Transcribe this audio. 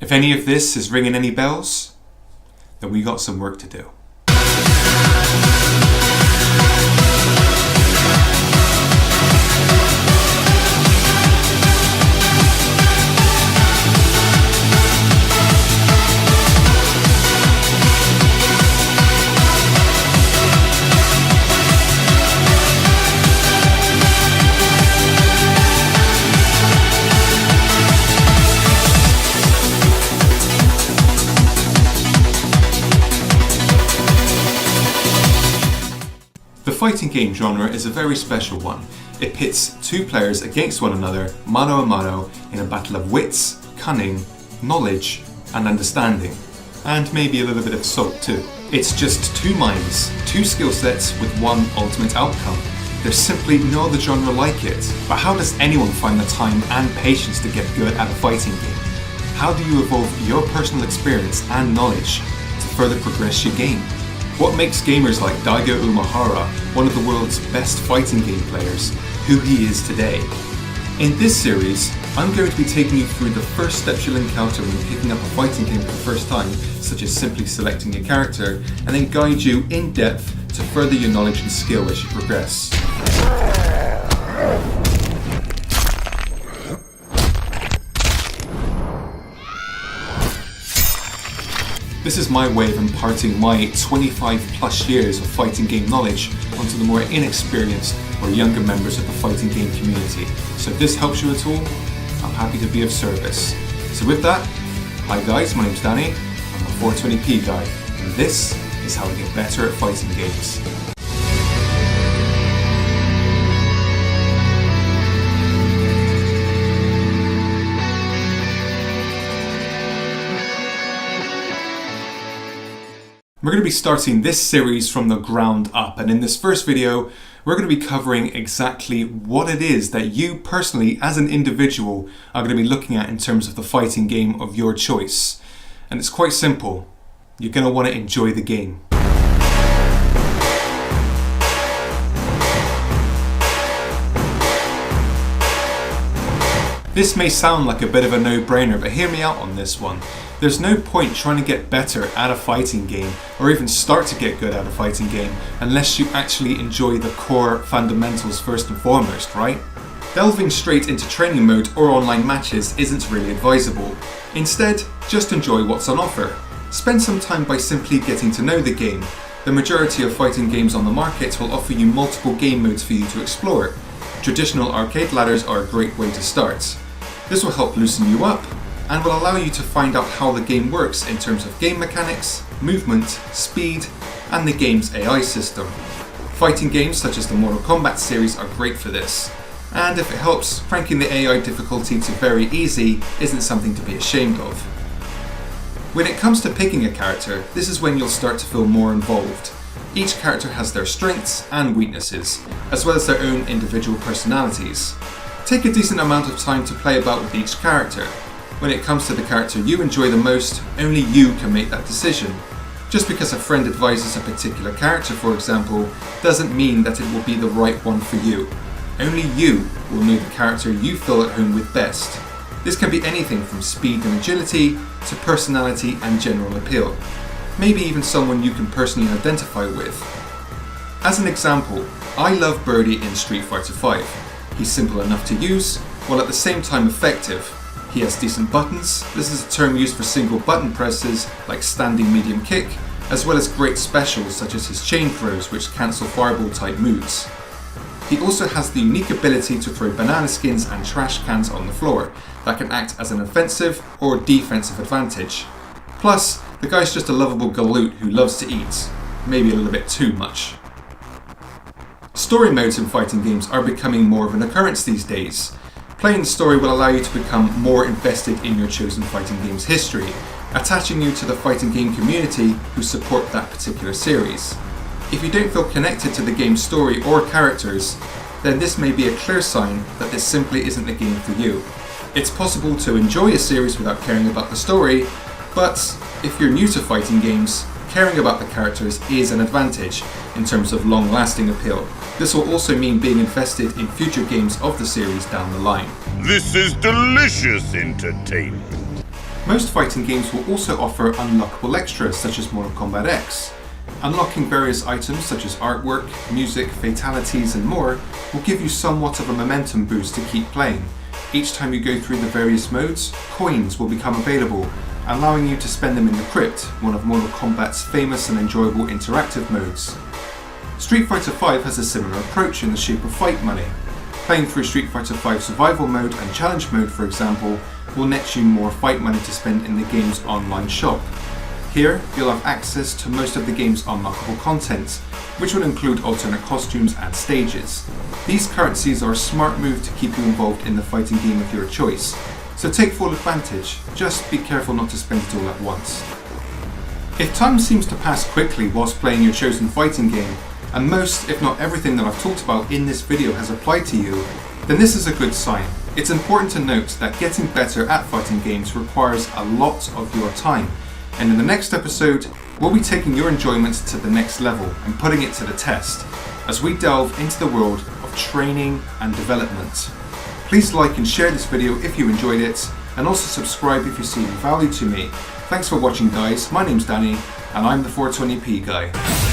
If any of this is ringing any bells, then we got some work to do. The fighting game genre is a very special one. It pits two players against one another, mano a mano, in a battle of wits, cunning, knowledge, and understanding. And maybe a little bit of salt too. It's just two minds, two skill sets with one ultimate outcome. There's simply no other genre like it. But how does anyone find the time and patience to get good at a fighting game? How do you evolve your personal experience and knowledge to further progress your game? What makes gamers like Daigo Umehara one of the world's best fighting game players, who he is today? In this series, I'm going to be taking you through the first steps you'll encounter when picking up a fighting game for the first time, such as simply selecting a character, and then guide you in depth to further your knowledge and skill as you progress. This is my way of imparting my 25 plus years of fighting game knowledge onto the more inexperienced or younger members of the fighting game community. So if this helps you at all, I'm happy to be of service. So with that, hi guys, my name's Danny, I'm a 420p guy, and this is how I get better at fighting games. We're going to be starting this series from the ground up, and in this first video we're going to be covering exactly what it is that you personally as an individual are going to be looking at in terms of the fighting game of your choice. And it's quite simple. You're going to want to enjoy the game. This may sound like a bit of a no-brainer, but hear me out on this one. There's no point trying to get better at a fighting game, or even start to get good at a fighting game, unless you actually enjoy the core fundamentals first and foremost, right? Delving straight into training mode or online matches isn't really advisable. Instead, just enjoy what's on offer. Spend some time by simply getting to know the game. The majority of fighting games on the market will offer you multiple game modes for you to explore. Traditional arcade ladders are a great way to start. This will help loosen you up, and will allow you to find out how the game works in terms of game mechanics, movement, speed, and the game's AI system. Fighting games such as the Mortal Kombat series are great for this, and if it helps, cranking the AI difficulty to very easy isn't something to be ashamed of. When it comes to picking a character, this is when you'll start to feel more involved. Each character has their strengths and weaknesses, as well as their own individual personalities. Take a decent amount of time to play about with each character. When it comes to the character you enjoy the most, only you can make that decision. Just because a friend advises a particular character, for example, doesn't mean that it will be the right one for you. Only you will know the character you feel at home with best. This can be anything from speed and agility to personality and general appeal. Maybe even someone you can personally identify with. As an example, I love Birdie in Street Fighter V. He's simple enough to use, while at the same time effective. He has decent buttons. This is a term used for single button presses like standing medium kick, as well as great specials such as his chain throws, which cancel fireball type moves. He also has the unique ability to throw banana skins and trash cans on the floor that can act as an offensive or defensive advantage. Plus, the guy's just a lovable galoot who loves to eat, maybe a little bit too much. Story modes in fighting games are becoming more of an occurrence these days. Playing the story will allow you to become more invested in your chosen fighting game's history, attaching you to the fighting game community who support that particular series. If you don't feel connected to the game's story or characters, then this may be a clear sign that this simply isn't the game for you. It's possible to enjoy a series without caring about the story, but if you're new to fighting games, caring about the characters is an advantage in terms of long-lasting appeal. This will also mean being invested in future games of the series down the line. This is delicious entertainment. Most fighting games will also offer unlockable extras such as Mortal Kombat X. Unlocking various items such as artwork, music, fatalities and more will give you somewhat of a momentum boost to keep playing. Each time you go through the various modes, coins will become available, allowing you to spend them in the Crypt, one of Mortal Kombat's famous and enjoyable interactive modes. Street Fighter V has a similar approach in the shape of fight money. Playing through Street Fighter V Survival Mode and Challenge Mode, for example, will net you more fight money to spend in the game's online shop. Here, you'll have access to most of the game's unlockable content, which will include alternate costumes and stages. These currencies are a smart move to keep you involved in the fighting game of your choice, so take full advantage, just be careful not to spend it all at once. If time seems to pass quickly whilst playing your chosen fighting game, and most, if not everything that I've talked about in this video has applied to you, then this is a good sign. It's important to note that getting better at fighting games requires a lot of your time. And in the next episode, we'll be taking your enjoyment to the next level and putting it to the test as we delve into the world of training and development. Please like and share this video if you enjoyed it, and also subscribe if you see any value to me. Thanks for watching, guys. My name's Danny, and I'm the 420p guy.